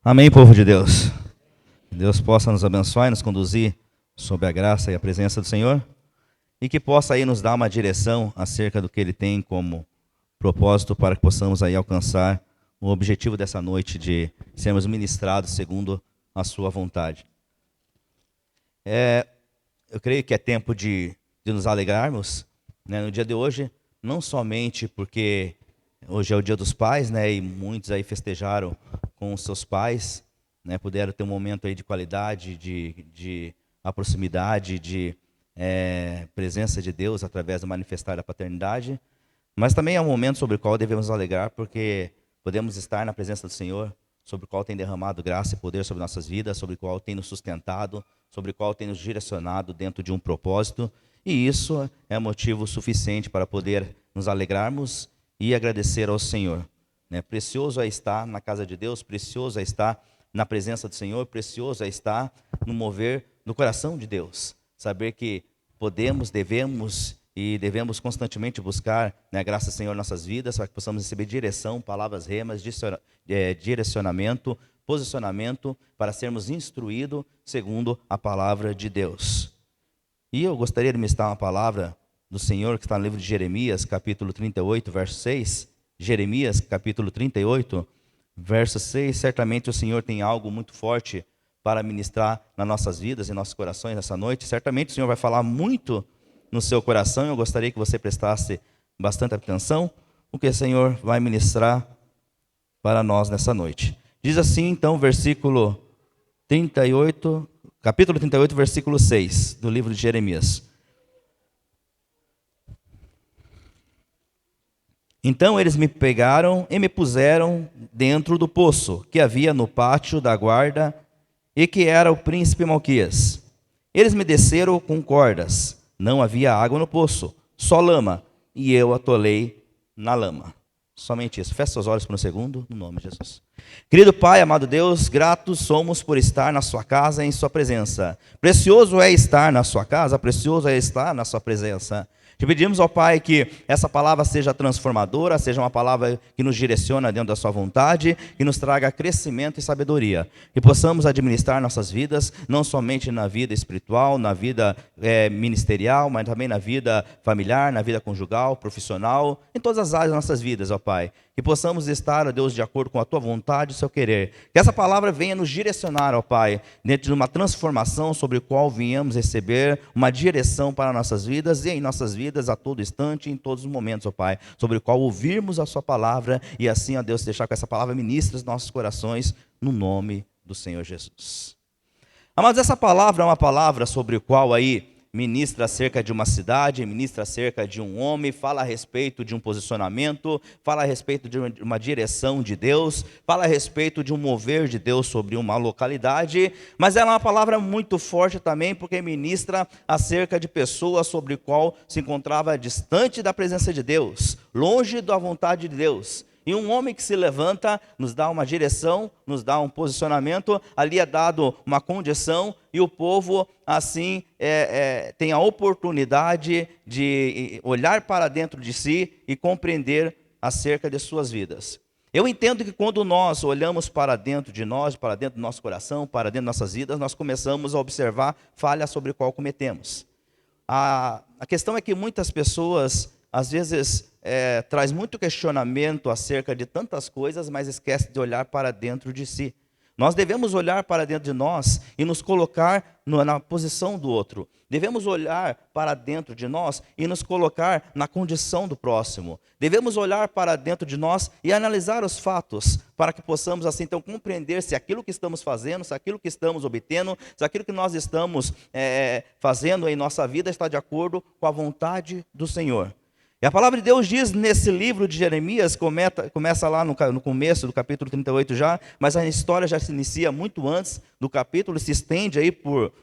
Amém, povo de Deus. Que Deus possa nos abençoar e nos conduzir sob a graça e a presença do Senhor e que possa aí nos dar uma direção acerca do que Ele tem como propósito para que possamos aí alcançar o objetivo dessa noite de sermos ministrados segundo a Sua vontade. Eu creio que é tempo de nos alegrarmos, né, no dia de hoje, não somente porque hoje é o Dia dos Pais, né, e muitos aí festejaram com os seus pais, né, puderam ter um momento aí de qualidade, de proximidade, de presença de Deus através do manifestar da paternidade, mas também é um momento sobre o qual devemos nos alegrar, porque podemos estar na presença do Senhor, sobre o qual tem derramado graça e poder sobre nossas vidas, sobre o qual tem nos sustentado, sobre o qual tem nos direcionado dentro de um propósito, e isso é motivo suficiente para poder nos alegrarmos e agradecer ao Senhor. Precioso é estar na casa de Deus, precioso é estar na presença do Senhor, precioso é estar no mover do coração de Deus. Saber que podemos, devemos constantemente buscar, a graça do Senhor em nossas vidas, para que possamos receber direção, palavras remas, direcionamento, posicionamento, para sermos instruídos segundo a palavra de Deus. E eu gostaria de ministrar uma palavra do Senhor que está no livro de Jeremias, capítulo 38, verso 6. Jeremias, capítulo 38, verso 6. Certamente o Senhor tem algo muito forte para ministrar nas nossas vidas e nossos corações nessa noite. Certamente o Senhor vai falar muito no seu coração. Eu gostaria que você prestasse bastante atenção no que o Senhor vai ministrar para nós nessa noite. Diz assim, então, versículo 38, capítulo 38, versículo 6, do livro de Jeremias. Então eles me pegaram e me puseram dentro do poço que havia no pátio da guarda e que era o príncipe Malquias. Eles me desceram com cordas. Não havia água no poço, só lama, e eu atolei na lama. Somente isso. Feche seus olhos por um segundo, no nome de Jesus. Querido Pai, amado Deus, gratos somos por estar na sua casa, em sua presença. Precioso é estar na sua casa, precioso é estar na sua presença. Te pedimos, ó Pai, que essa palavra seja transformadora, seja uma palavra que nos direciona dentro da sua vontade, que nos traga crescimento e sabedoria. Que possamos administrar nossas vidas, não somente na vida espiritual, na vida ministerial, mas também na vida familiar, na vida conjugal, profissional, em todas as áreas das nossas vidas, ó Pai. Que possamos estar, ó Deus, de acordo com a Tua vontade e o Seu querer. Que essa palavra venha nos direcionar, ó Pai, dentro de uma transformação sobre a qual venhamos receber uma direção para nossas vidas e em nossas vidas a todo instante, em todos os momentos, ó Pai, sobre o qual ouvirmos a Sua palavra e assim, ó Deus, deixar que essa palavra ministre os nossos corações no nome do Senhor Jesus. Amados, essa palavra é uma palavra sobre o qual aí ministra acerca de uma cidade, ministra acerca de um homem, fala a respeito de um posicionamento, fala a respeito de uma direção de Deus, fala a respeito de um mover de Deus sobre uma localidade, mas ela é uma palavra muito forte também, porque ministra acerca de pessoas sobre o qual se encontrava distante da presença de Deus, longe da vontade de Deus. E um homem que se levanta, nos dá uma direção, nos dá um posicionamento, ali é dado uma condição, e o povo assim tem a oportunidade de olhar para dentro de si e compreender acerca de suas vidas. Eu entendo que quando nós olhamos para dentro de nós, para dentro do nosso coração, para dentro de nossas vidas, nós começamos a observar falhas sobre qual cometemos. A questão é que muitas pessoas, às vezes, traz muito questionamento acerca de tantas coisas, mas esquece de olhar para dentro de si. Nós devemos olhar para dentro de nós e nos colocar na posição do outro. Devemos olhar para dentro de nós e nos colocar na condição do próximo. Devemos olhar para dentro de nós e analisar os fatos, para que possamos assim então compreender se aquilo que estamos fazendo, se aquilo que estamos obtendo, se aquilo que nós estamos fazendo em nossa vida está de acordo com a vontade do Senhor. E a palavra de Deus diz nesse livro de Jeremias, começa lá no começo do capítulo 38 já, mas a história já se inicia muito antes do capítulo, se estende aí por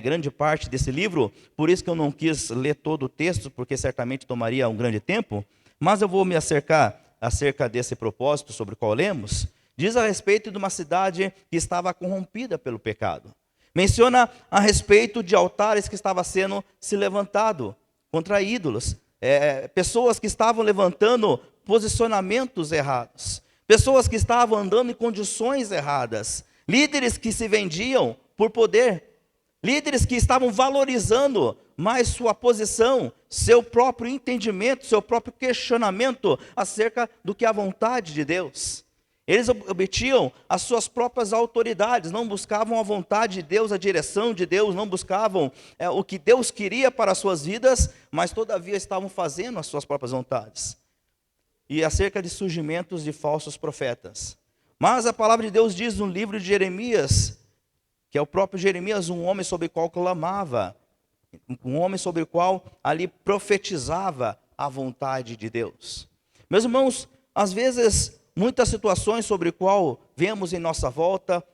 grande parte desse livro, por isso que eu não quis ler todo o texto, porque certamente tomaria um grande tempo, mas eu vou me acercar acerca desse propósito sobre o qual lemos. Diz a respeito de uma cidade que estava corrompida pelo pecado. Menciona a respeito de altares que estavam sendo se levantado contra ídolos. Pessoas que estavam levantando posicionamentos errados, pessoas que estavam andando em condições erradas, líderes que se vendiam por poder, líderes que estavam valorizando mais sua posição, seu próprio entendimento, seu próprio questionamento acerca do que a vontade de Deus. Eles obtinham as suas próprias autoridades, não buscavam a vontade de Deus, a direção de Deus, não buscavam o que Deus queria para as suas vidas, mas todavia estavam fazendo as suas próprias vontades. E acerca de surgimentos de falsos profetas. Mas a palavra de Deus diz no livro de Jeremias, que é o próprio Jeremias, um homem sobre o qual clamava, um homem sobre o qual ali profetizava a vontade de Deus. Meus irmãos, às vezes, muitas situações sobre o qual vemos em nossa volta,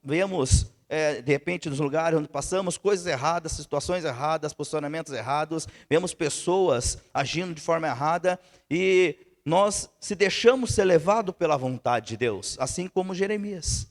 vemos de repente nos lugares onde passamos, coisas erradas, situações erradas, posicionamentos errados, vemos pessoas agindo de forma errada, e nós se deixamos ser levados pela vontade de Deus, assim como Jeremias.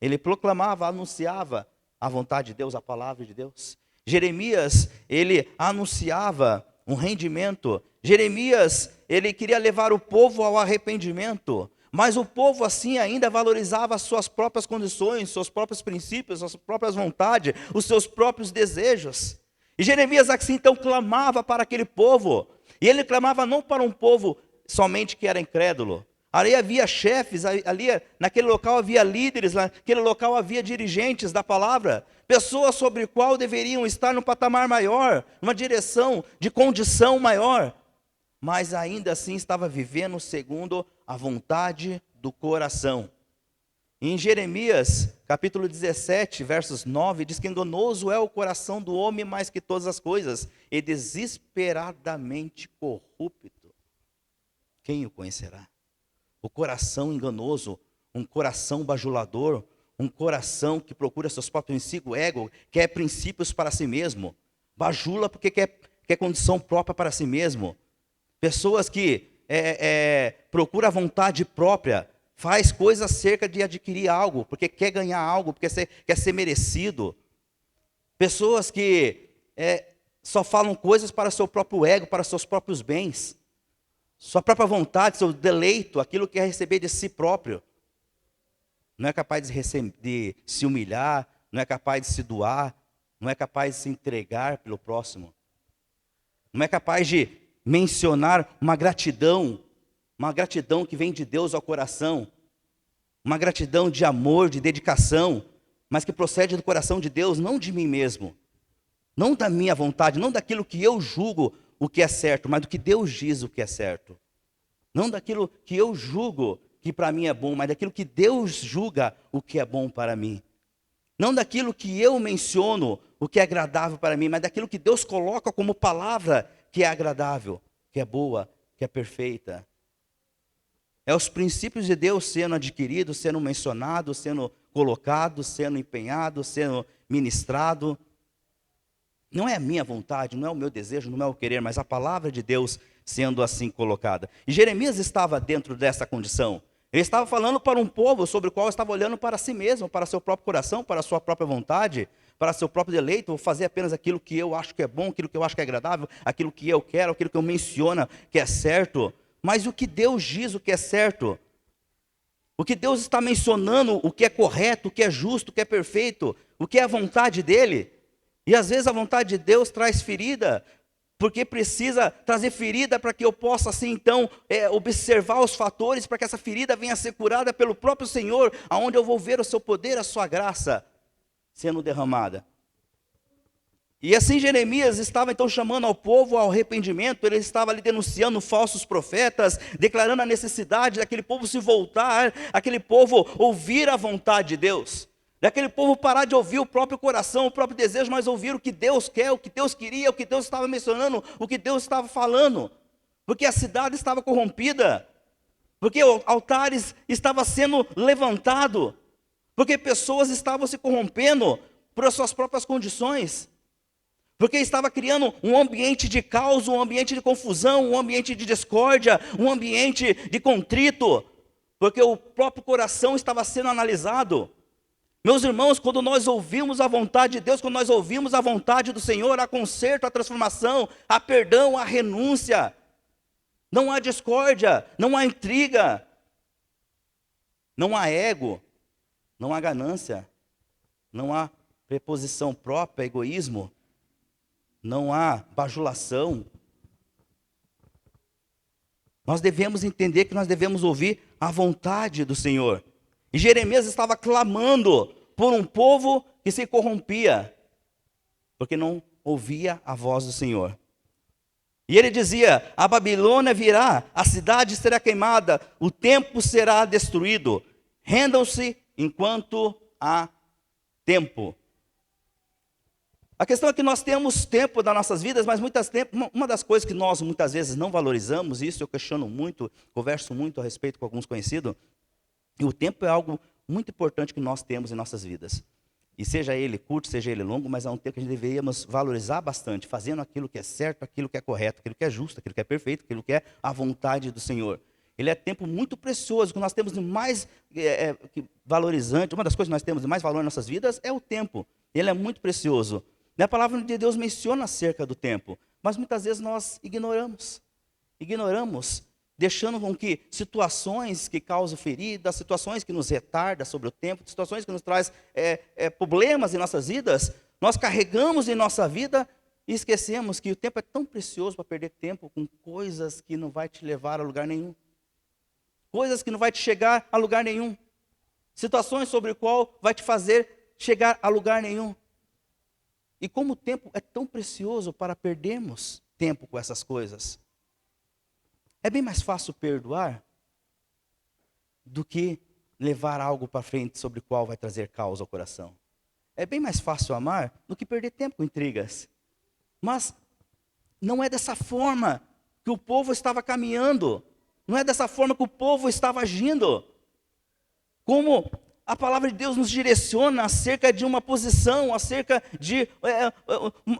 Ele proclamava, anunciava a vontade de Deus, a palavra de Deus. Jeremias, ele anunciava um rendimento. Jeremias, ele queria levar o povo ao arrependimento. Mas o povo assim ainda valorizava as suas próprias condições, seus próprios princípios, suas próprias vontades, os seus próprios desejos. E Jeremias assim então clamava para aquele povo. E ele clamava não para um povo somente que era incrédulo. Ali havia chefes, ali naquele local havia líderes, naquele local havia dirigentes da palavra, pessoas sobre o qual deveriam estar no patamar maior, numa direção de condição maior, mas ainda assim estava vivendo segundo a vontade do coração. Em Jeremias, capítulo 17, versos 9, diz que enganoso é o coração do homem mais que todas as coisas, e desesperadamente corrupto. Quem o conhecerá? O coração enganoso, um coração bajulador, um coração que procura seus próprios princípios, ego, quer princípios para si mesmo, bajula porque quer condição própria para si mesmo. Pessoas que procuram a vontade própria, faz coisas acerca de adquirir algo, porque quer ganhar algo, porque quer ser merecido. Pessoas que só falam coisas para seu próprio ego, para seus próprios bens. Sua própria vontade, seu deleito, aquilo que quer receber de si próprio. Não é capaz de se humilhar, não é capaz de se doar, não é capaz de se entregar pelo próximo. Não é capaz de mencionar uma gratidão que vem de Deus ao coração, uma gratidão de amor, de dedicação, mas que procede do coração de Deus, não de mim mesmo, não da minha vontade, não daquilo que eu julgo o que é certo, mas do que Deus diz o que é certo. Não daquilo que eu julgo que para mim é bom, mas daquilo que Deus julga o que é bom para mim. Não daquilo que eu menciono o que é agradável para mim, mas daquilo que Deus coloca como palavra que é agradável, que é boa, que é perfeita. É os princípios de Deus sendo adquiridos, sendo mencionados, sendo colocados, sendo empenhados, sendo ministrado. Não é a minha vontade, não é o meu desejo, não é o querer, mas a palavra de Deus sendo assim colocada. E Jeremias estava dentro dessa condição. Ele estava falando para um povo sobre o qual estava olhando para si mesmo, para seu próprio coração, para a sua própria vontade, para seu próprio deleito. Vou fazer apenas aquilo que eu acho que é bom, aquilo que eu acho que é agradável, aquilo que eu quero, aquilo que eu menciono que é certo. Mas o que Deus diz o que é certo? O que Deus está mencionando, o que é correto, o que é justo, o que é perfeito, o que é a vontade dEle. E às vezes a vontade de Deus traz ferida, porque precisa trazer ferida para que eu possa assim então observar os fatores para que essa ferida venha a ser curada pelo próprio Senhor, aonde eu vou ver o seu poder, a sua graça sendo derramada. E assim Jeremias estava então chamando ao povo ao arrependimento, ele estava ali denunciando falsos profetas, declarando a necessidade daquele povo se voltar, aquele povo ouvir a vontade de Deus. Daquele povo parar de ouvir o próprio coração, o próprio desejo, mas ouvir o que Deus quer, o que Deus queria, o que Deus estava mencionando, o que Deus estava falando. Porque a cidade estava corrompida, porque altares estavam sendo levantados, porque pessoas estavam se corrompendo por suas próprias condições, porque estava criando um ambiente de caos, um ambiente de confusão, um ambiente de discórdia, um ambiente de contrito, porque o próprio coração estava sendo analisado. Meus irmãos, quando nós ouvimos a vontade de Deus, quando nós ouvimos a vontade do Senhor, há conserto, há transformação, há perdão, há renúncia. Não há discórdia, não há intriga. Não há ego, não há ganância, não há preposição própria, egoísmo, não há bajulação. Nós devemos entender que nós devemos ouvir a vontade do Senhor. E Jeremias estava clamando por um povo que se corrompia, porque não ouvia a voz do Senhor. E ele dizia: a Babilônia virá, a cidade será queimada, o templo será destruído. Rendam-se enquanto há tempo. A questão é que nós temos tempo das nossas vidas, mas uma das coisas que nós muitas vezes não valorizamos, isso eu questiono muito, converso muito a respeito com alguns conhecidos, e o tempo é algo muito importante que nós temos em nossas vidas. E seja ele curto, seja ele longo, mas é um tempo que a gente deveríamos valorizar bastante, fazendo aquilo que é certo, aquilo que é correto, aquilo que é justo, aquilo que é perfeito, aquilo que é a vontade do Senhor. Ele é tempo muito precioso, que nós temos de mais valorizante, uma das coisas que nós temos de mais valor em nossas vidas é o tempo. Ele é muito precioso. E a palavra de Deus menciona acerca do tempo, mas muitas vezes nós ignoramos, deixando com que situações que causam feridas, situações que nos retardam sobre o tempo, situações que nos trazem problemas em nossas vidas, nós carregamos em nossa vida e esquecemos que o tempo é tão precioso para perder tempo com coisas que não vai te levar a lugar nenhum, coisas que não vai te chegar a lugar nenhum, situações sobre o qual vai te fazer chegar a lugar nenhum. E como o tempo é tão precioso para perdermos tempo com essas coisas, é bem mais fácil perdoar do que levar algo para frente sobre o qual vai trazer caos ao coração. É bem mais fácil amar do que perder tempo com intrigas. Mas não é dessa forma que o povo estava caminhando, não é dessa forma que o povo estava agindo. Como a palavra de Deus nos direciona acerca de uma posição, acerca de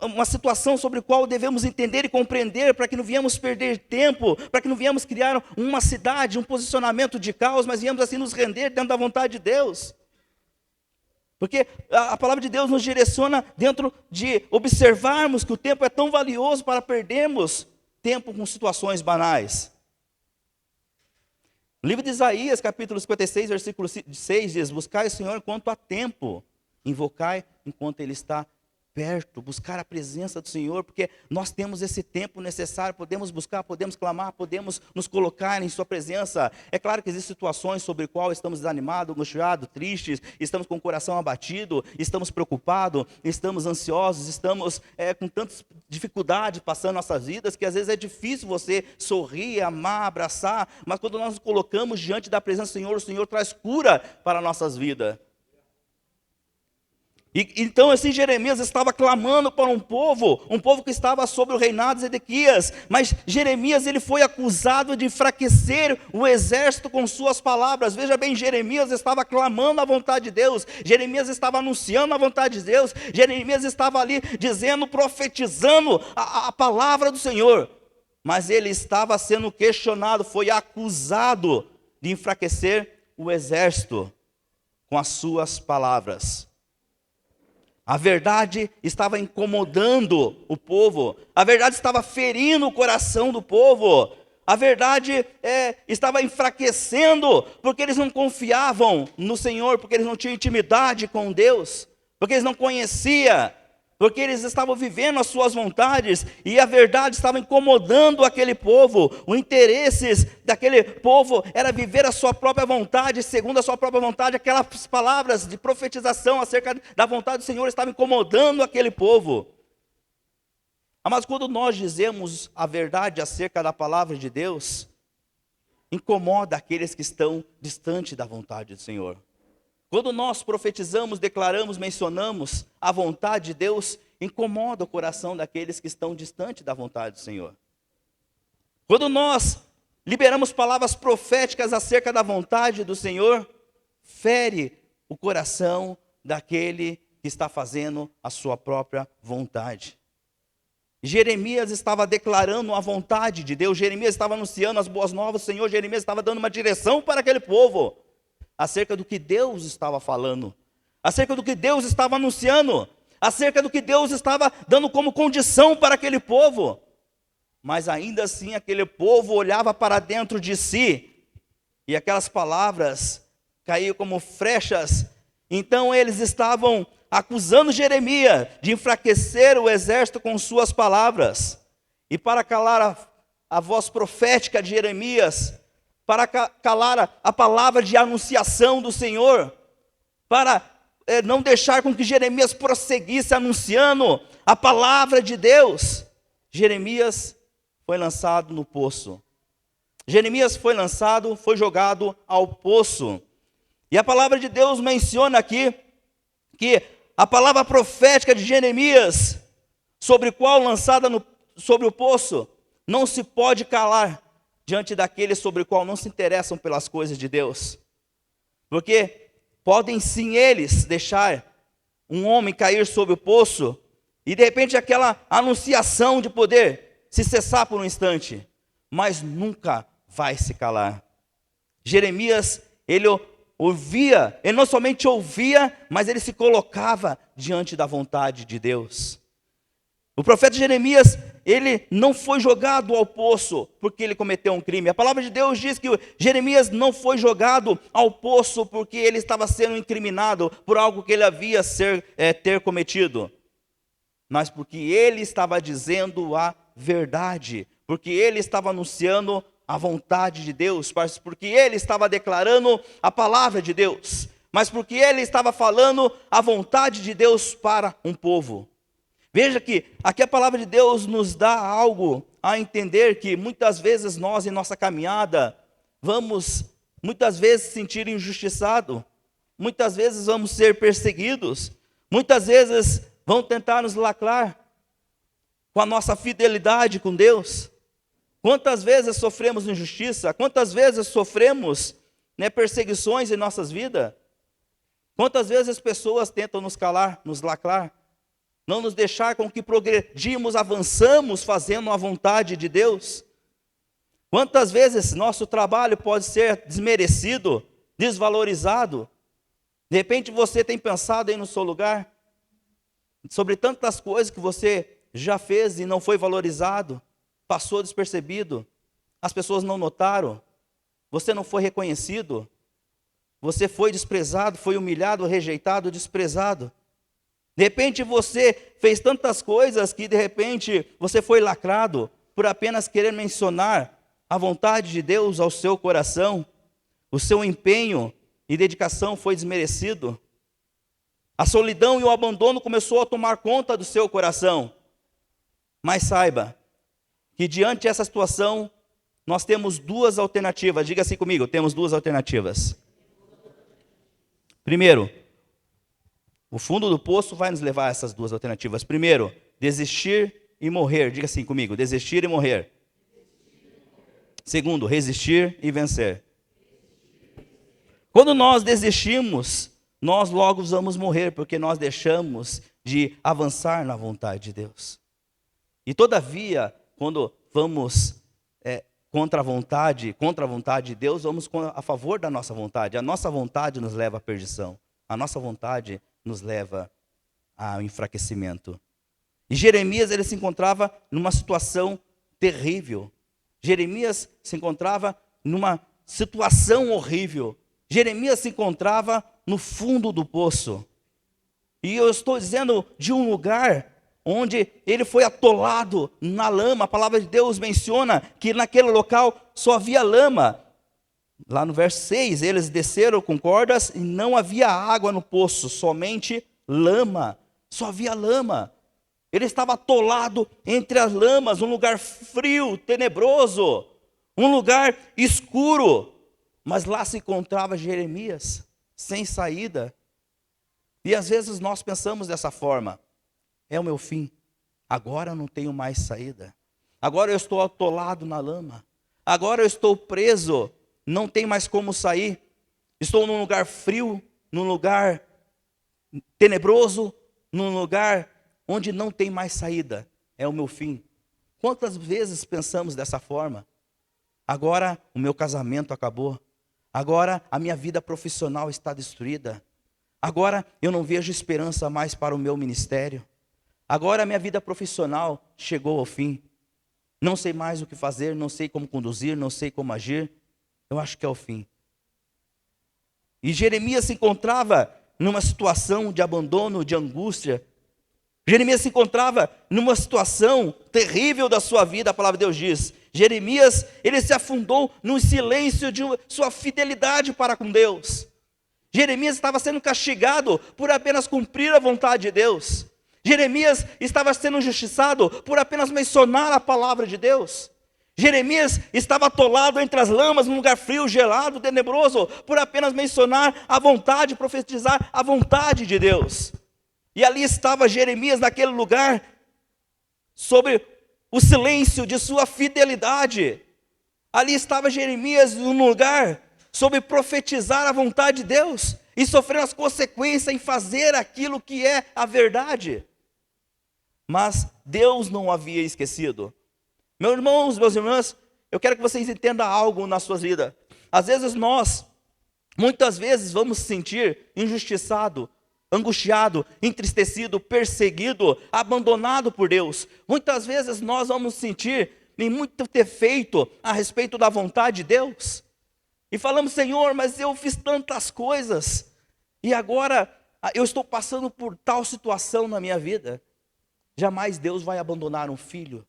uma situação sobre a qual devemos entender e compreender, para que não viemos perder tempo, para que não viemos criar uma cidade, um posicionamento de caos, mas viemos assim nos render dentro da vontade de Deus. Porque a palavra de Deus nos direciona dentro de observarmos que o tempo é tão valioso para perdermos tempo com situações banais. No livro de Isaías, capítulo 56, versículo 6, diz: buscai o Senhor enquanto há tempo, invocai enquanto Ele está perto, buscar a presença do Senhor, porque nós temos esse tempo necessário, podemos buscar, podemos clamar, podemos nos colocar em sua presença. É claro que existem situações sobre as quais estamos desanimados, angustiados, tristes, estamos com o coração abatido, estamos preocupados, estamos ansiosos, estamos com tantas dificuldades passando nossas vidas, que às vezes é difícil você sorrir, amar, abraçar, mas quando nós nos colocamos diante da presença do Senhor, o Senhor traz cura para nossas vidas. Então assim Jeremias estava clamando para um povo que estava sob o reinado de Zedequias, mas Jeremias ele foi acusado de enfraquecer o exército com suas palavras. Veja bem, Jeremias estava clamando a vontade de Deus, Jeremias estava anunciando a vontade de Deus, Jeremias estava ali dizendo, profetizando a palavra do Senhor, mas ele estava sendo questionado, foi acusado de enfraquecer o exército com as suas palavras. A verdade estava incomodando o povo, a verdade estava ferindo o coração do povo, a verdade estava enfraquecendo, porque eles não confiavam no Senhor, porque eles não tinham intimidade com Deus, porque eles não conheciam, porque eles estavam vivendo as suas vontades, e a verdade estava incomodando aquele povo. O interesse daquele povo era viver a sua própria vontade, segundo a sua própria vontade. Aquelas palavras de profetização acerca da vontade do Senhor estavam incomodando aquele povo. Mas quando nós dizemos a verdade acerca da palavra de Deus, incomoda aqueles que estão distante da vontade do Senhor. Quando nós profetizamos, declaramos, mencionamos a vontade de Deus, incomoda o coração daqueles que estão distante da vontade do Senhor. Quando nós liberamos palavras proféticas acerca da vontade do Senhor, fere o coração daquele que está fazendo a sua própria vontade. Jeremias estava declarando a vontade de Deus, Jeremias estava anunciando as boas novas do Senhor, Jeremias estava dando uma direção para aquele povo, acerca do que Deus estava falando, acerca do que Deus estava anunciando, acerca do que Deus estava dando como condição para aquele povo. Mas ainda assim aquele povo olhava para dentro de si, e aquelas palavras caiu como flechas. Então eles estavam acusando Jeremias de enfraquecer o exército com suas palavras. E para calar a voz profética de Jeremias, para calar a palavra de anunciação do Senhor, para não deixar com que Jeremias prosseguisse anunciando a palavra de Deus, Jeremias foi lançado no poço. Jeremias foi lançado, foi jogado ao poço. E a palavra de Deus menciona aqui que a palavra profética de Jeremias, sobre qual lançada sobre o poço, não se pode calar diante daqueles sobre o qual não se interessam pelas coisas de Deus. Porque podem sim eles deixar um homem cair sobre o poço e de repente aquela anunciação de poder se cessar por um instante, mas nunca vai se calar. Jeremias, ele ouvia, ele não somente ouvia, mas ele se colocava diante da vontade de Deus. O profeta Jeremias, ele não foi jogado ao poço porque ele cometeu um crime. A palavra de Deus diz que Jeremias não foi jogado ao poço porque ele estava sendo incriminado por algo que ele havia ter cometido, mas porque ele estava dizendo a verdade, porque ele estava anunciando a vontade de Deus, porque ele estava declarando a palavra de Deus, mas porque ele estava falando a vontade de Deus para um povo. Veja que aqui a palavra de Deus nos dá algo a entender que muitas vezes nós em nossa caminhada vamos muitas vezes sentir injustiçado, muitas vezes vamos ser perseguidos, muitas vezes vão tentar nos lacrar com a nossa fidelidade com Deus. Quantas vezes sofremos injustiça? Quantas vezes sofremos perseguições em nossas vidas? Quantas vezes as pessoas tentam nos calar, nos lacrar, não nos deixar com que progredimos, avançamos fazendo a vontade de Deus? Quantas vezes nosso trabalho pode ser desmerecido, desvalorizado? De repente você tem pensado aí no seu lugar sobre tantas coisas que você já fez e não foi valorizado, passou despercebido, as pessoas não notaram, você não foi reconhecido, você foi desprezado, foi humilhado, rejeitado, desprezado. De repente você fez tantas coisas que de repente você foi lacrado por apenas querer mencionar a vontade de Deus ao seu coração, o seu empenho e dedicação foi desmerecido. A solidão e o abandono começou a tomar conta do seu coração. Mas saiba que diante dessa situação, nós temos duas alternativas. Diga assim comigo, temos duas alternativas. Primeiro, o fundo do poço vai nos levar a essas duas alternativas. Primeiro, desistir e morrer. Diga assim comigo, desistir e morrer. Segundo, resistir e vencer. Quando nós desistimos, nós logo vamos morrer, porque nós deixamos de avançar na vontade de Deus. E todavia, quando vamos contra a vontade de Deus, vamos a favor da nossa vontade. A nossa vontade nos leva à perdição. A nossa vontade nos leva ao enfraquecimento. E Jeremias, ele se encontrava numa situação terrível. Jeremias se encontrava numa situação horrível. Jeremias se encontrava no fundo do poço. E eu estou dizendo de um lugar onde ele foi atolado na lama. A palavra de Deus menciona que naquele local só havia lama. Lá no verso 6, eles desceram com cordas e não havia água no poço, somente lama. Só havia lama. Ele estava atolado entre as lamas, um lugar frio, tenebroso, um lugar escuro. Mas lá se encontrava Jeremias, sem saída. E às vezes nós pensamos dessa forma: é o meu fim, agora eu não tenho mais saída, agora eu estou atolado na lama, agora eu estou preso, não tem mais como sair, estou num lugar frio, num lugar tenebroso, num lugar onde não tem mais saída, é o meu fim. Quantas vezes pensamos dessa forma? Agora o meu casamento acabou, agora a minha vida profissional está destruída, agora eu não vejo esperança mais para o meu ministério, agora a minha vida profissional chegou ao fim, não sei mais o que fazer, não sei como conduzir, não sei como agir, eu acho que é o fim. E Jeremias se encontrava numa situação de abandono, de angústia. Jeremias se encontrava numa situação terrível da sua vida, a palavra de Deus diz. Jeremias, ele se afundou no silêncio de sua fidelidade para com Deus. Jeremias estava sendo castigado por apenas cumprir a vontade de Deus. Jeremias estava sendo injustiçado por apenas mencionar a palavra de Deus. Jeremias estava atolado entre as lamas, num lugar frio, gelado, tenebroso, por apenas mencionar a vontade, profetizar a vontade de Deus. E ali estava Jeremias naquele lugar, sobre o silêncio de sua fidelidade. Ali estava Jeremias num lugar, sobre profetizar a vontade de Deus, e sofrendo as consequências em fazer aquilo que é a verdade. Mas Deus não o havia esquecido. Meus irmãos, meus irmãs, eu quero que vocês entendam algo na sua vida. Às vezes muitas vezes vamos se sentir injustiçado, angustiado, entristecido, perseguido, abandonado por Deus. Muitas vezes nós vamos sentir em muito defeito a respeito da vontade de Deus. E falamos, Senhor, mas eu fiz tantas coisas, e agora eu estou passando por tal situação na minha vida. Jamais Deus vai abandonar um filho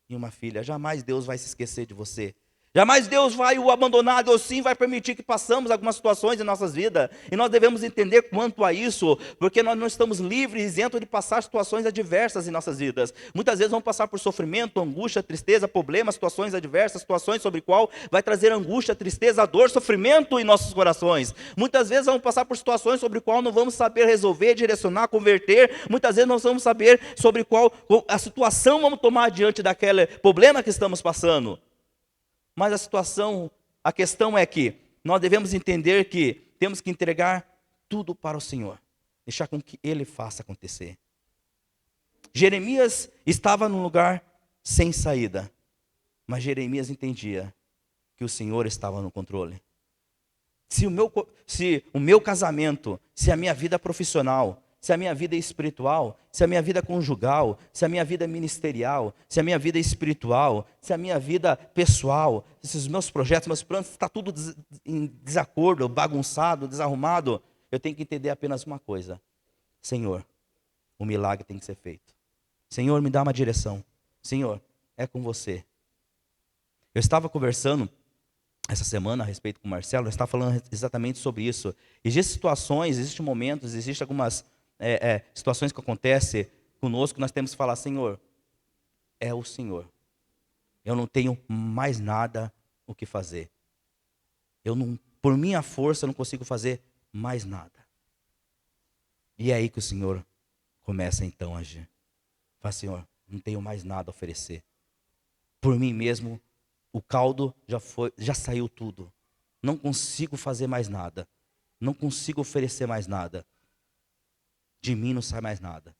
e uma filha, jamais Deus vai se esquecer de você. Jamais Deus vai o abandonar, Deus sim vai permitir que passamos algumas situações em nossas vidas, e nós devemos entender quanto a isso, porque nós não estamos livres e isentos de passar situações adversas em nossas vidas. Muitas vezes vamos passar por sofrimento, angústia, tristeza, problemas, situações adversas, situações sobre qual vai trazer angústia, tristeza, dor, sofrimento em nossos corações. Muitas vezes vamos passar por situações sobre qual não vamos saber resolver, direcionar, converter. Muitas vezes não vamos saber sobre qual a situação vamos tomar diante daquele problema que estamos passando. Mas a questão é que nós devemos entender que temos que entregar tudo para o Senhor, deixar com que Ele faça acontecer. Jeremias estava num lugar sem saída, mas Jeremias entendia que o Senhor estava no controle. Se o meu casamento, se a minha vida profissional, se a minha vida espiritual, se a minha vida conjugal, se a minha vida ministerial, se a minha vida espiritual, se a minha vida pessoal, se os meus projetos, meus planos, está tudo em desacordo, bagunçado, desarrumado, eu tenho que entender apenas uma coisa. Senhor, o milagre tem que ser feito. Senhor, me dá uma direção. Senhor, é com você. Eu estava conversando essa semana a respeito com o Marcelo, eu estava falando exatamente sobre isso. Existem situações, existem momentos, existem algumas situações que acontecem conosco, nós temos que falar, Senhor, é o Senhor. Eu não tenho mais nada o que fazer. Por minha força, eu não consigo fazer mais nada. E é aí que o Senhor começa então a agir. Fala, Senhor, não tenho mais nada a oferecer. Por mim mesmo, o caldo já saiu tudo. Não consigo fazer mais nada. Não consigo oferecer mais nada. De mim não sai mais nada.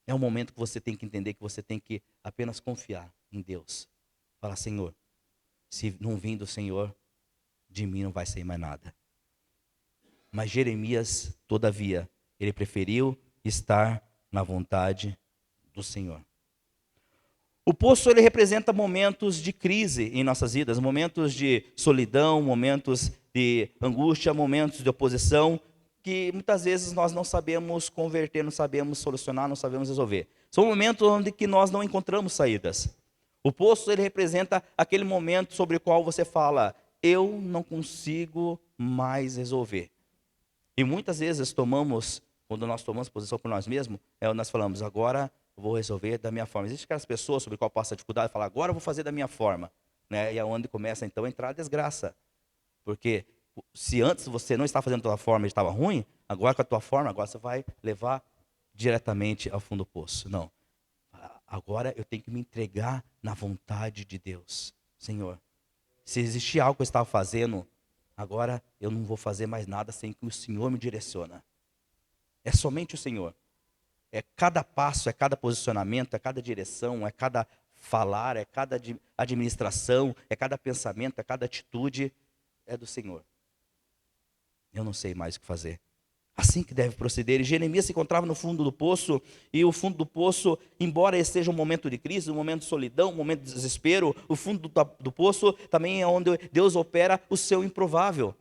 É um momento que você tem que entender que você tem que apenas confiar em Deus. Falar, Senhor, se não vir do Senhor, de mim não vai sair mais nada. Mas Jeremias, todavia, ele preferiu estar na vontade do Senhor. O poço, ele representa momentos de crise em nossas vidas, momentos de solidão, momentos de angústia, momentos de oposição, que muitas vezes nós não sabemos converter, não sabemos solucionar, não sabemos resolver. São momentos onde que nós não encontramos saídas. O poço, ele representa aquele momento sobre o qual você fala, eu não consigo mais resolver. E muitas vezes quando nós tomamos posição por nós mesmos, nós falamos, agora eu vou resolver da minha forma. Existem aquelas pessoas sobre qual passa dificuldade e falam, agora eu vou fazer da minha forma. Né? E é onde começa então a entrar a desgraça. Porque se antes você não estava fazendo da tua forma e estava ruim, agora com a tua forma, agora você vai levar diretamente ao fundo do poço. Não. Agora eu tenho que me entregar na vontade de Deus. Senhor, se existir algo que eu estava fazendo, agora eu não vou fazer mais nada sem que o Senhor me direcione. É somente o Senhor. É cada passo, é cada posicionamento, é cada direção, é cada falar, é cada administração, é cada pensamento, é cada atitude, é do Senhor. Eu não sei mais o que fazer. Assim que deve proceder. E Jeremias se encontrava no fundo do poço, e o fundo do poço, embora esse seja um momento de crise, um momento de solidão, um momento de desespero, o fundo do poço também é onde Deus opera o seu improvável.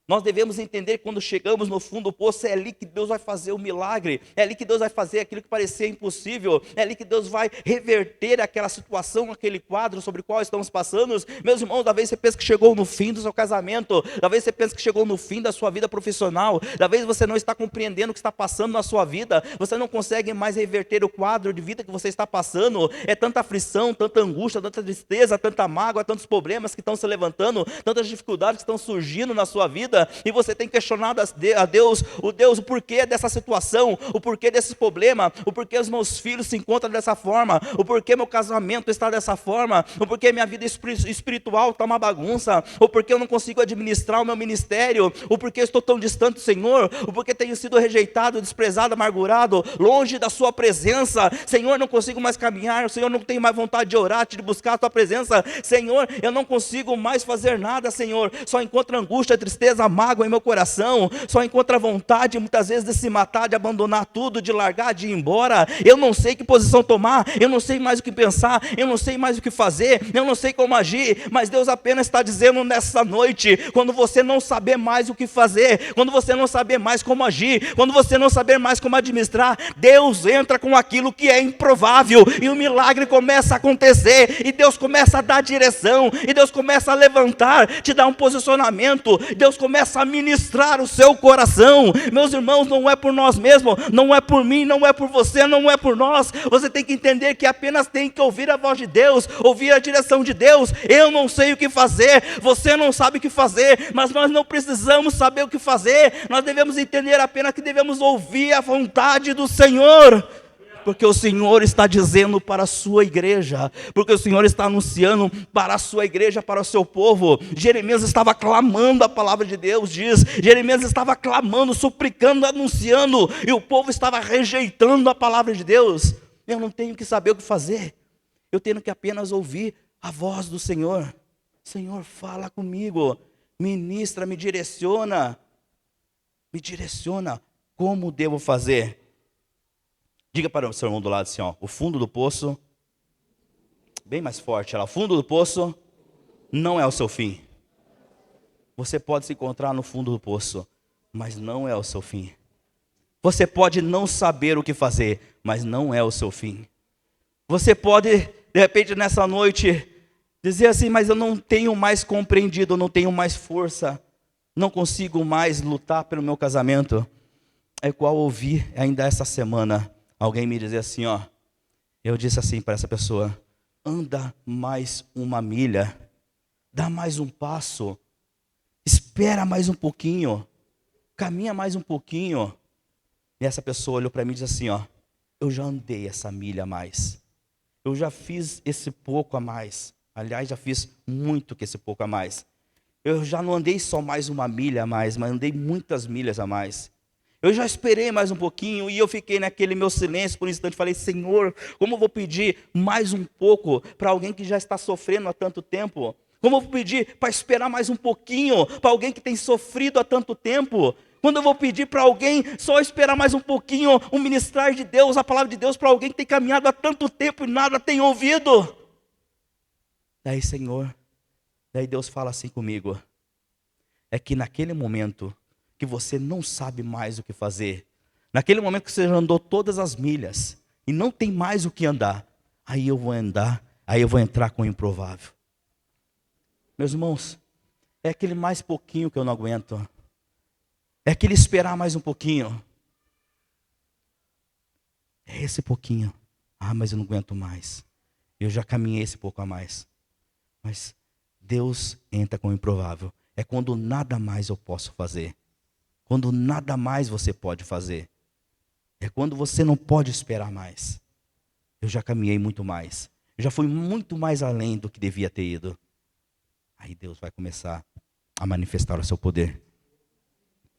Nós devemos entender que quando chegamos no fundo do poço, é ali que Deus vai fazer o milagre, é ali que Deus vai fazer aquilo que parecia impossível, é ali que Deus vai reverter aquela situação, aquele quadro sobre o qual estamos passando. Meus irmãos, talvez você pense que chegou no fim do seu casamento, talvez você pense que chegou no fim da sua vida profissional, talvez você não está compreendendo o que está passando na sua vida, você não consegue mais reverter o quadro de vida que você está passando, é tanta aflição, tanta angústia, tanta tristeza, tanta mágoa, tantos problemas que estão se levantando, tantas dificuldades que estão surgindo na sua vida, e você tem questionado a Deus, o porquê dessa situação, o porquê desse problema, o porquê os meus filhos se encontram dessa forma, o porquê meu casamento está dessa forma, o porquê minha vida espiritual está uma bagunça, o porquê eu não consigo administrar o meu ministério, o porquê estou tão distante do Senhor, o porquê tenho sido rejeitado, desprezado, amargurado, longe da sua presença. Senhor, não consigo mais caminhar, Senhor, não tenho mais vontade de orar, de buscar a tua presença, Senhor, eu não consigo mais fazer nada, Senhor, só encontro angústia, tristeza, mágoa em meu coração, só encontra vontade muitas vezes de se matar, de abandonar tudo, de largar, de ir embora. Eu não sei que posição tomar, eu não sei mais o que pensar, eu não sei mais o que fazer, eu não sei como agir, mas Deus apenas está dizendo nessa noite, quando você não saber mais o que fazer, quando você não saber mais como agir, quando você não saber mais como administrar, Deus entra com aquilo que é improvável, e o milagre começa a acontecer, e Deus começa a dar direção, e Deus começa a levantar, te dar um posicionamento, Deus começa a ministrar o seu coração. Meus irmãos, não é por nós mesmos, não é por mim, não é por você, não é por nós. Você tem que entender que apenas tem que ouvir a voz de Deus, ouvir a direção de Deus. Eu não sei o que fazer, você não sabe o que fazer, mas nós não precisamos saber o que fazer, nós devemos entender apenas que devemos ouvir a vontade do Senhor. Porque o Senhor está dizendo para a sua igreja, porque o Senhor está anunciando para a sua igreja, para o seu povo. Jeremias estava clamando a palavra de Deus, diz, Jeremias estava clamando, suplicando, anunciando, e o povo estava rejeitando a palavra de Deus. Eu não tenho que saber o que fazer, eu tenho que apenas ouvir a voz do Senhor. Senhor, fala comigo, ministra, me direciona como devo fazer. Diga para o seu irmão do lado assim, ó, o fundo do poço, bem mais forte, o fundo do poço não é o seu fim. Você pode se encontrar no fundo do poço, mas não é o seu fim. Você pode não saber o que fazer, mas não é o seu fim. Você pode, de repente, nessa noite, dizer assim, mas eu não tenho mais compreendido, eu não tenho mais força, não consigo mais lutar pelo meu casamento. É igual ouvir ainda essa semana alguém me dizer assim, ó, eu disse assim para essa pessoa, anda mais uma milha, dá mais um passo, espera mais um pouquinho, caminha mais um pouquinho. E essa pessoa olhou para mim e disse assim, ó, eu já andei essa milha a mais, eu já fiz esse pouco a mais, aliás, já fiz muito que esse pouco a mais. Eu já não andei só mais uma milha a mais, mas andei muitas milhas a mais. Eu já esperei mais um pouquinho e eu fiquei naquele meu silêncio por um instante. Falei, Senhor, como eu vou pedir mais um pouco para alguém que já está sofrendo há tanto tempo? Como eu vou pedir para esperar mais um pouquinho para alguém que tem sofrido há tanto tempo? Quando eu vou pedir para alguém só esperar mais um pouquinho, o ministrar de Deus, a palavra de Deus para alguém que tem caminhado há tanto tempo e nada tem ouvido? Daí, Senhor, daí Deus fala assim comigo, é que naquele momento que você não sabe mais o que fazer, naquele momento que você já andou todas as milhas e não tem mais o que andar, aí eu vou andar, aí eu vou entrar com o improvável. Meus irmãos, é aquele mais pouquinho que eu não aguento, é aquele esperar mais um pouquinho, é esse pouquinho, mas eu não aguento mais, eu já caminhei esse pouco a mais. Mas Deus entra com o improvável, é quando nada mais eu posso fazer. Quando nada mais você pode fazer. É quando você não pode esperar mais. Eu já caminhei muito mais. Eu já fui muito mais além do que devia ter ido. Aí Deus vai começar a manifestar o seu poder.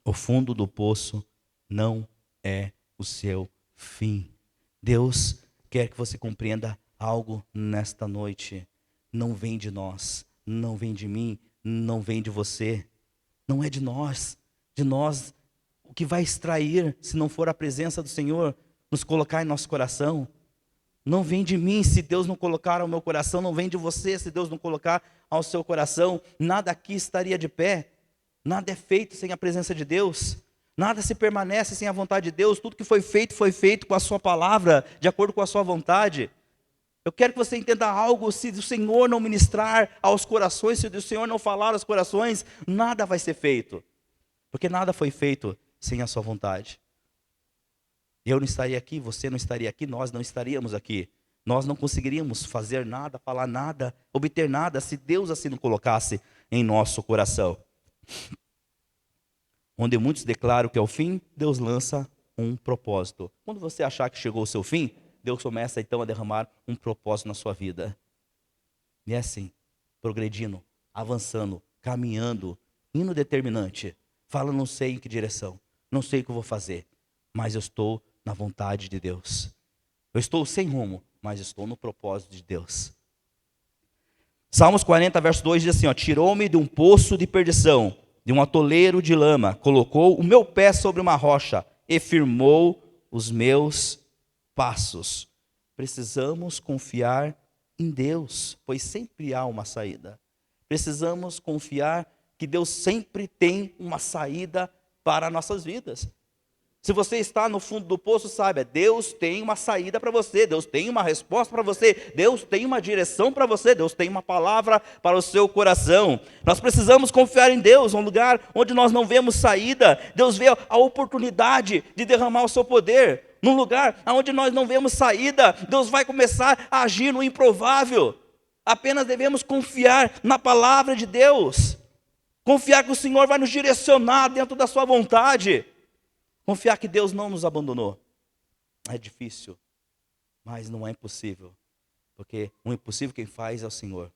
O fundo do poço não é o seu fim. Deus quer que você compreenda algo nesta noite. Não vem de nós, não vem de mim, não vem de você. Não é de nós. De nós, o que vai extrair, se não for a presença do Senhor, nos colocar em nosso coração. Não vem de mim, se Deus não colocar ao meu coração, não vem de você, se Deus não colocar ao seu coração, nada aqui estaria de pé. Nada é feito sem a presença de Deus. Nada se permanece sem a vontade de Deus. Tudo que foi feito com a sua palavra, de acordo com a sua vontade. Eu quero que você entenda algo: se o Senhor não ministrar aos corações, se o Senhor não falar aos corações, nada vai ser feito. Porque nada foi feito sem a sua vontade. Eu não estaria aqui, você não estaria aqui, nós não estaríamos aqui. Nós não conseguiríamos fazer nada, falar nada, obter nada, se Deus assim não colocasse em nosso coração. Onde muitos declaram que é o fim, Deus lança um propósito. Quando você achar que chegou o seu fim, Deus começa então a derramar um propósito na sua vida. E é assim, progredindo, avançando, caminhando, indo determinante. Fala, não sei em que direção, não sei o que eu vou fazer, mas eu estou na vontade de Deus. Eu estou sem rumo, mas estou no propósito de Deus. Salmos 40, verso 2 diz assim, tirou-me de um poço de perdição, de um atoleiro de lama, colocou o meu pé sobre uma rocha e firmou os meus passos. Precisamos confiar em Deus, pois sempre há uma saída. Precisamos confiar que Deus sempre tem uma saída para nossas vidas. Se você está no fundo do poço, saiba, Deus tem uma saída para você, Deus tem uma resposta para você, Deus tem uma direção para você, Deus tem uma palavra para o seu coração. Nós precisamos confiar em Deus, um lugar onde nós não vemos saída, Deus vê a oportunidade de derramar o seu poder. Num lugar onde nós não vemos saída, Deus vai começar a agir no improvável. Apenas devemos confiar na palavra de Deus, confiar que o Senhor vai nos direcionar dentro da sua vontade. Confiar que Deus não nos abandonou. É difícil, mas não é impossível. Porque o impossível quem faz é o Senhor.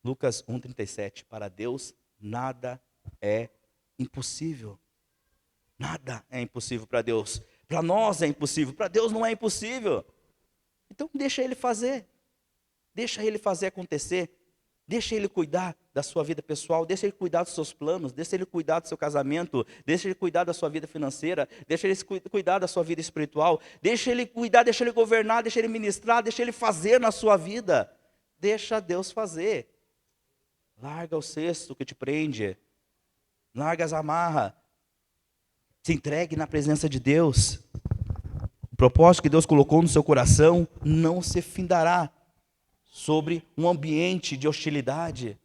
Lucas 1,37. Para Deus nada é impossível. Nada é impossível para Deus. Para nós é impossível, para Deus não é impossível. Então deixa Ele fazer. Deixa Ele fazer acontecer. Deixa Ele cuidar da sua vida pessoal, deixa Ele cuidar dos seus planos, deixa Ele cuidar do seu casamento, deixa Ele cuidar da sua vida financeira, deixa Ele cuidar da sua vida espiritual, deixa Ele cuidar, deixa Ele governar, deixa Ele ministrar, deixa Ele fazer na sua vida. Deixa Deus fazer. Larga o cesto que te prende, larga as amarras, se entregue na presença de Deus. O propósito que Deus colocou no seu coração não se findará sobre um ambiente de hostilidade.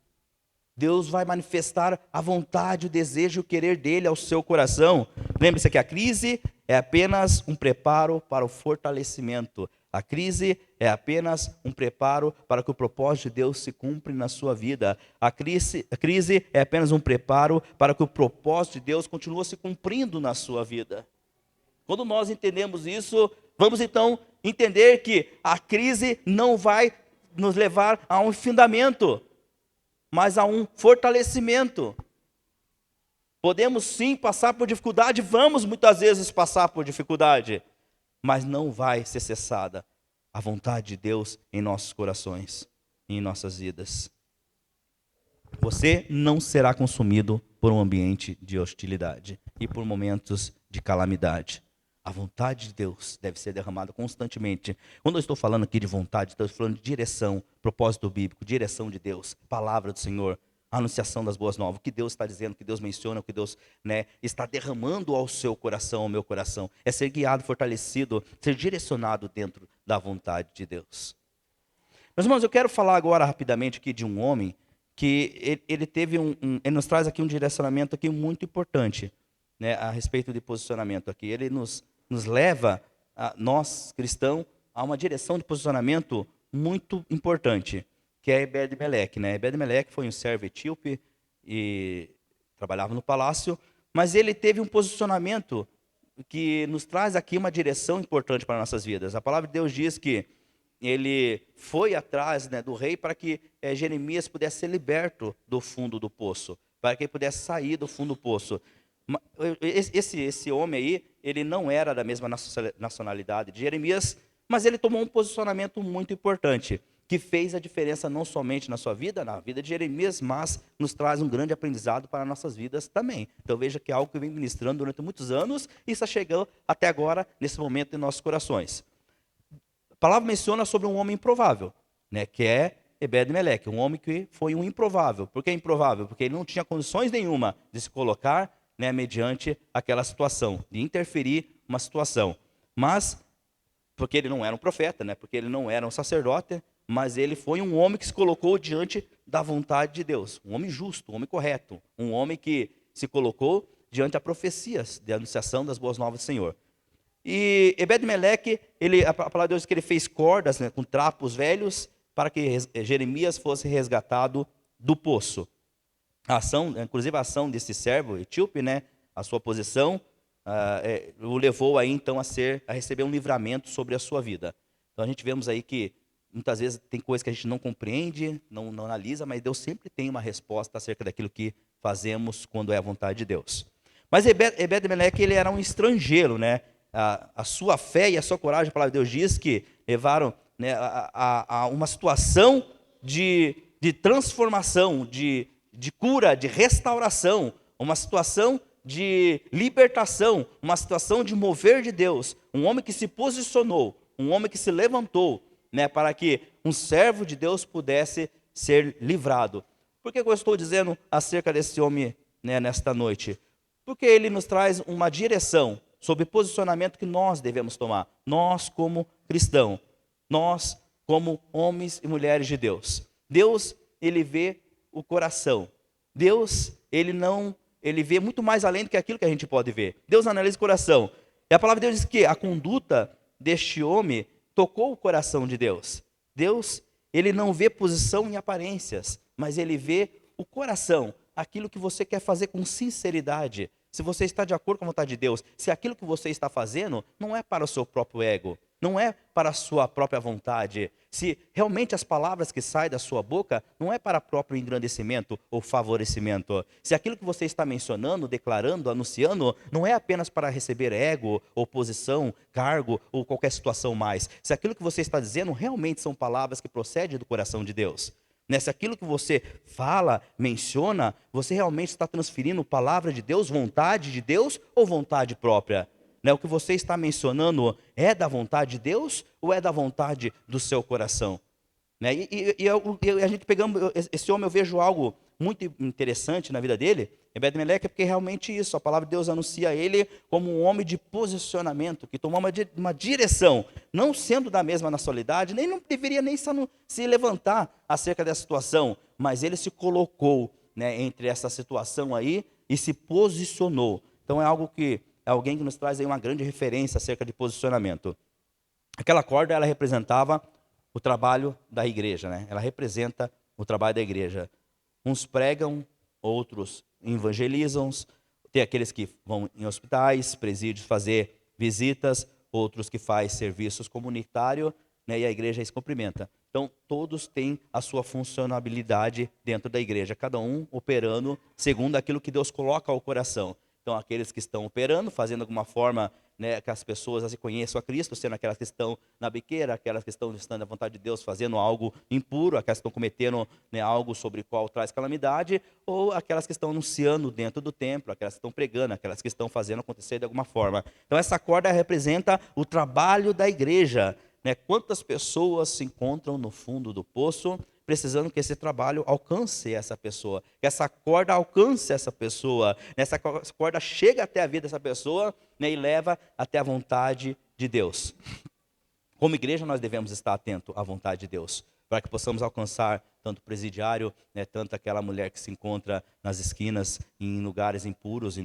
Deus vai manifestar a vontade, o desejo, o querer dele ao seu coração. Lembre-se que a crise é apenas um preparo para o fortalecimento. A crise é apenas um preparo para que o propósito de Deus se cumpra na sua vida. A crise é apenas um preparo para que o propósito de Deus continue se cumprindo na sua vida. Quando nós entendemos isso, vamos então entender que a crise não vai nos levar a um findamento, mas a um fortalecimento. Podemos sim passar por dificuldade, vamos muitas vezes passar por dificuldade, mas não vai ser cessada a vontade de Deus em nossos corações, em nossas vidas. Você não será consumido por um ambiente de hostilidade e por momentos de calamidade. A vontade de Deus deve ser derramada constantemente. Quando eu estou falando aqui de vontade, estou falando de direção, propósito bíblico, direção de Deus, palavra do Senhor, anunciação das boas novas, o que Deus está dizendo, o que Deus menciona, o que Deus está derramando ao seu coração, ao meu coração. É ser guiado, fortalecido, ser direcionado dentro da vontade de Deus. Meus irmãos, eu quero falar agora rapidamente aqui de um homem que ele teve ele nos traz aqui um direcionamento aqui muito importante, a respeito de posicionamento aqui. Ele nos leva, nós cristãos, a uma direção de posicionamento muito importante, que é Ebed-Meleque. Ebed-Meleque foi um servo etíope e trabalhava no palácio, mas ele teve um posicionamento que nos traz aqui uma direção importante para nossas vidas. A palavra de Deus diz que ele foi atrás do rei para que Jeremias pudesse ser liberto do fundo do poço, para que ele pudesse sair do fundo do poço. Esse homem aí, ele não era da mesma nacionalidade de Jeremias, mas ele tomou um posicionamento muito importante, que fez a diferença não somente na sua vida, na vida de Jeremias, mas nos traz um grande aprendizado para nossas vidas também. Então veja que é algo que vem ministrando durante muitos anos e está chegando até agora, nesse momento, em nossos corações. A palavra menciona sobre um homem improvável, que é Ebed-Meleque, um homem que foi um improvável. Por que improvável? Porque ele não tinha condições nenhuma de se colocar, né, mediante aquela situação, de interferir uma situação. Mas, porque ele não era um profeta, né, porque ele não era um sacerdote, mas ele foi um homem que se colocou diante da vontade de Deus. Um homem justo, um homem correto, um homem que se colocou diante das profecias de anunciação das boas novas do Senhor. E Ebed-Meleque, a palavra de Deus diz que ele fez cordas, né, com trapos velhos para que Jeremias fosse resgatado do poço. A ação, inclusive a ação desse servo etíope, né, a sua posição, o levou aí então a receber um livramento sobre a sua vida. Então a gente vemos aí que muitas vezes tem coisas que a gente não compreende, não analisa, mas Deus sempre tem uma resposta acerca daquilo que fazemos quando é a vontade de Deus. Mas Ebed-Meleque, ele era um estrangeiro, né? A sua fé e a sua coragem, a palavra de Deus diz que levaram, né, a uma situação de transformação, de cura, de restauração, uma situação de libertação, uma situação de mover de Deus. Um homem que se posicionou, um homem que se levantou, né, para que um servo de Deus pudesse ser livrado. Por que eu estou dizendo acerca desse homem, né, nesta noite? Porque ele nos traz uma direção sobre o posicionamento que nós devemos tomar. Nós como cristãos, nós como homens e mulheres de Deus. Deus, ele vê o coração. Deus, ele vê muito mais além do que aquilo que a gente pode ver. Deus analisa o coração. E a palavra de Deus diz que a conduta deste homem tocou o coração de Deus. Deus, ele não vê posição em aparências, mas ele vê o coração, aquilo que você quer fazer com sinceridade. Se você está de acordo com a vontade de Deus, se aquilo que você está fazendo não é para o seu próprio ego, não é para a sua própria vontade, se realmente as palavras que saem da sua boca não é para próprio engrandecimento ou favorecimento, se aquilo que você está mencionando, declarando, anunciando, não é apenas para receber ego, ou posição, cargo ou qualquer situação mais, se aquilo que você está dizendo realmente são palavras que procedem do coração de Deus. Se aquilo que você fala, menciona, você realmente está transferindo palavra de Deus, vontade de Deus ou vontade própria? O que você está mencionando é da vontade de Deus ou é da vontade do seu coração? E a gente pegando esse homem, eu vejo algo muito interessante na vida dele, Ebed-Meleque, porque realmente isso, a palavra de Deus anuncia ele como um homem de posicionamento, que tomou uma direção, não sendo da mesma nacionalidade, nem não deveria nem se levantar acerca dessa situação, mas ele se colocou, né, entre essa situação aí e se posicionou. Então é alguém que nos traz aí uma grande referência acerca de posicionamento. Aquela corda, ela representava o trabalho da igreja, né? Ela representa o trabalho da igreja. Uns pregam, outros evangelizam, tem aqueles que vão em hospitais, presídios fazer visitas, outros que fazem serviços comunitários, né, e a igreja se cumprimenta. Então, todos têm a sua funcionalidade dentro da igreja, cada um operando segundo aquilo que Deus coloca ao coração. Então, aqueles que estão operando, fazendo alguma forma, né, que as pessoas reconheçam a Cristo, sendo aquelas que estão na biqueira, aquelas que estão distante da vontade de Deus, fazendo algo impuro, aquelas que estão cometendo, né, algo sobre o qual traz calamidade, ou aquelas que estão anunciando dentro do templo, aquelas que estão pregando, aquelas que estão fazendo acontecer de alguma forma. Então, essa corda representa o trabalho da igreja. Quantas pessoas se encontram no fundo do poço, precisando que esse trabalho alcance essa pessoa, que essa corda alcance essa pessoa, essa corda chega até a vida dessa pessoa, né, e leva até a vontade de Deus. Como igreja, nós devemos estar atentos à vontade de Deus, para que possamos alcançar tanto o presidiário, né, tanto aquela mulher que se encontra nas esquinas, em lugares impuros,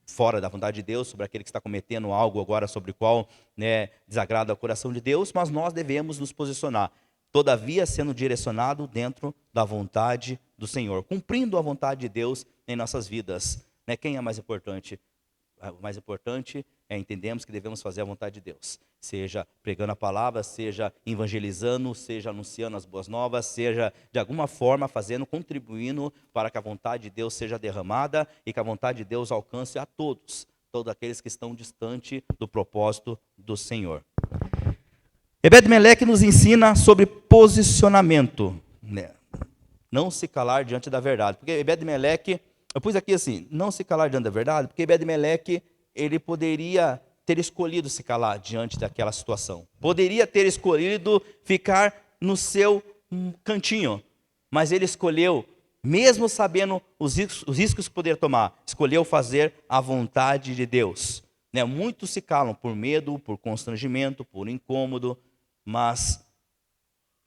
fora da vontade de Deus, sobre aquele que está cometendo algo agora sobre o qual, né, desagrada o coração de Deus, mas nós devemos nos posicionar, todavia sendo direcionado dentro da vontade do Senhor, cumprindo a vontade de Deus em nossas vidas. Quem é mais importante? O mais importante é entendemos que devemos fazer a vontade de Deus, seja pregando a palavra, seja evangelizando, seja anunciando as boas novas, seja de alguma forma fazendo, contribuindo para que a vontade de Deus seja derramada e que a vontade de Deus alcance a todos aqueles que estão distantes do propósito do Senhor. Ebed-Meleque nos ensina sobre posicionamento, né? Não se calar diante da verdade, porque Ebed-Meleque, eu pus aqui assim, não se calar diante da verdade, porque Ebed-Meleque, ele poderia ter escolhido se calar diante daquela situação, poderia ter escolhido ficar no seu um cantinho, mas ele escolheu, mesmo sabendo os riscos que poderia tomar, escolheu fazer a vontade de Deus. Né? Muitos se calam por medo, por constrangimento, por incômodo, mas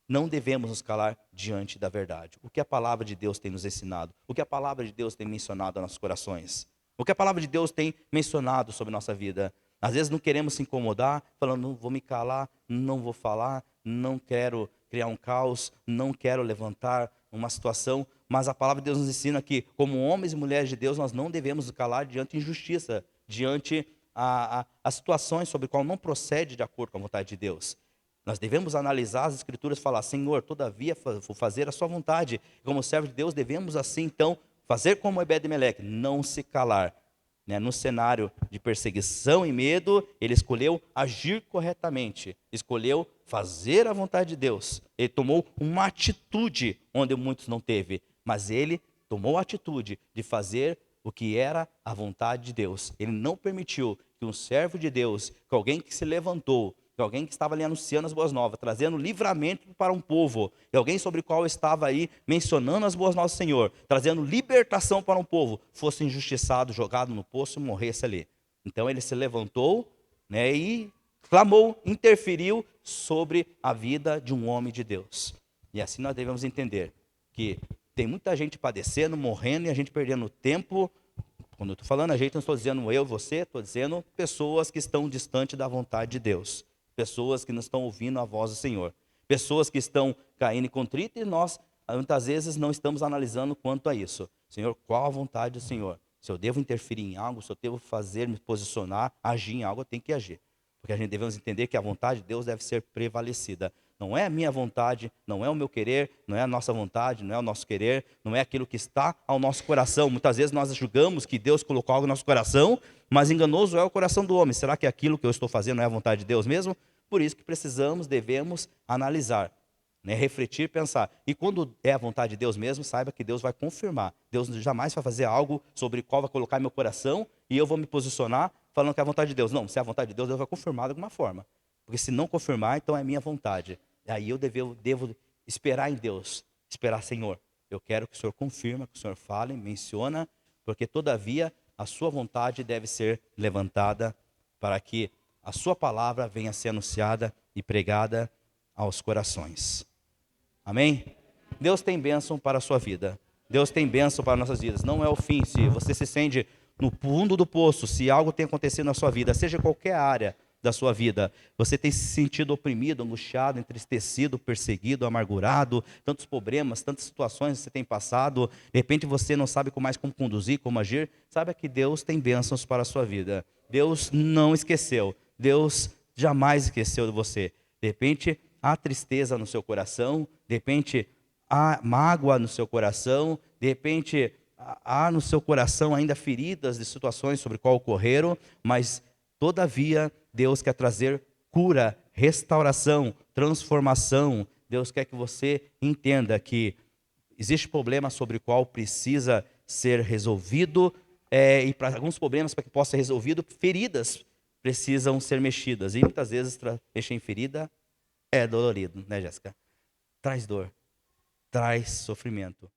não devemos nos calar diante da verdade. O que a palavra de Deus tem nos ensinado, o que a palavra de Deus tem mencionado aos nossos corações, o que a palavra de Deus tem mencionado sobre nossa vida. Às vezes não queremos se incomodar, falando, não vou me calar, não vou falar, não quero criar um caos, não quero levantar uma situação, mas a palavra de Deus nos ensina que, como homens e mulheres de Deus, nós não devemos nos calar diante de injustiça, diante as situações sobre as quais não procede de acordo com a vontade de Deus. Nós devemos analisar as Escrituras e falar, Senhor, todavia vou fazer a sua vontade. Como servo de Deus, devemos assim, então, fazer como Ebed-Meleque, não se calar. Né? No cenário de perseguição e medo, ele escolheu agir corretamente, escolheu fazer a vontade de Deus. Ele tomou uma atitude onde muitos não teve, mas ele tomou a atitude de fazer o que era a vontade de Deus. Ele não permitiu que um servo de Deus, que alguém que se levantou, que alguém que estava ali anunciando as boas novas, trazendo livramento para um povo, e alguém sobre o qual estava aí mencionando as boas novas do Senhor, trazendo libertação para um povo, fosse injustiçado, jogado no poço e morresse ali. Então ele se levantou, né, e clamou, interferiu sobre a vida de um homem de Deus. E assim nós devemos entender que tem muita gente padecendo, morrendo e a gente perdendo tempo. Quando eu estou falando a gente, não estou dizendo eu, você, estou dizendo pessoas que estão distante da vontade de Deus. Pessoas que não estão ouvindo a voz do Senhor. Pessoas que estão caindo em contrito e nós, muitas vezes, não estamos analisando quanto a isso. Senhor, qual a vontade do Senhor? Se eu devo interferir em algo, se eu devo fazer, me posicionar, agir em algo, eu tenho que agir. Porque a gente devemos entender que a vontade de Deus deve ser prevalecida. Não é a minha vontade, não é o meu querer, não é a nossa vontade, não é o nosso querer, não é aquilo que está ao nosso coração. Muitas vezes nós julgamos que Deus colocou algo no nosso coração, mas enganoso é o coração do homem. Será que aquilo que eu estou fazendo não é a vontade de Deus mesmo? Por isso que precisamos, devemos analisar, né? Refletir, pensar. E quando é a vontade de Deus mesmo, saiba que Deus vai confirmar. Deus jamais vai fazer algo sobre o qual vai colocar em meu coração e eu vou me posicionar falando que é a vontade de Deus. Não, se é a vontade de Deus, Deus vai confirmar de alguma forma. Porque se não confirmar, então é minha vontade. E aí eu devo esperar em Deus. Esperar, Senhor, eu quero que o Senhor confirme, que o Senhor fale, menciona, porque todavia a sua vontade deve ser levantada para que a sua palavra venha a ser anunciada e pregada aos corações. Amém? Deus tem bênção para a sua vida. Deus tem bênção para nossas vidas. Não é o fim. Se você se sente no fundo do poço, se algo tem acontecido na sua vida, seja qualquer área da sua vida, você tem se sentido oprimido, angustiado, entristecido, perseguido, amargurado, tantos problemas, tantas situações que você tem passado, de repente você não sabe mais como conduzir, como agir, saiba que Deus tem bênçãos para a sua vida. Deus não esqueceu. Deus jamais esqueceu de você. De repente, há tristeza no seu coração, de repente, há mágoa no seu coração, de repente, há no seu coração ainda feridas de situações sobre qual ocorreram, mas, todavia, Deus quer trazer cura, restauração, transformação. Deus quer que você entenda que existe problema sobre o qual precisa ser resolvido, e para alguns problemas, para que possa ser resolvido, feridas precisam ser mexidas. E muitas vezes mexer em ferida é dolorido, né, Jéssica? Traz dor, traz sofrimento.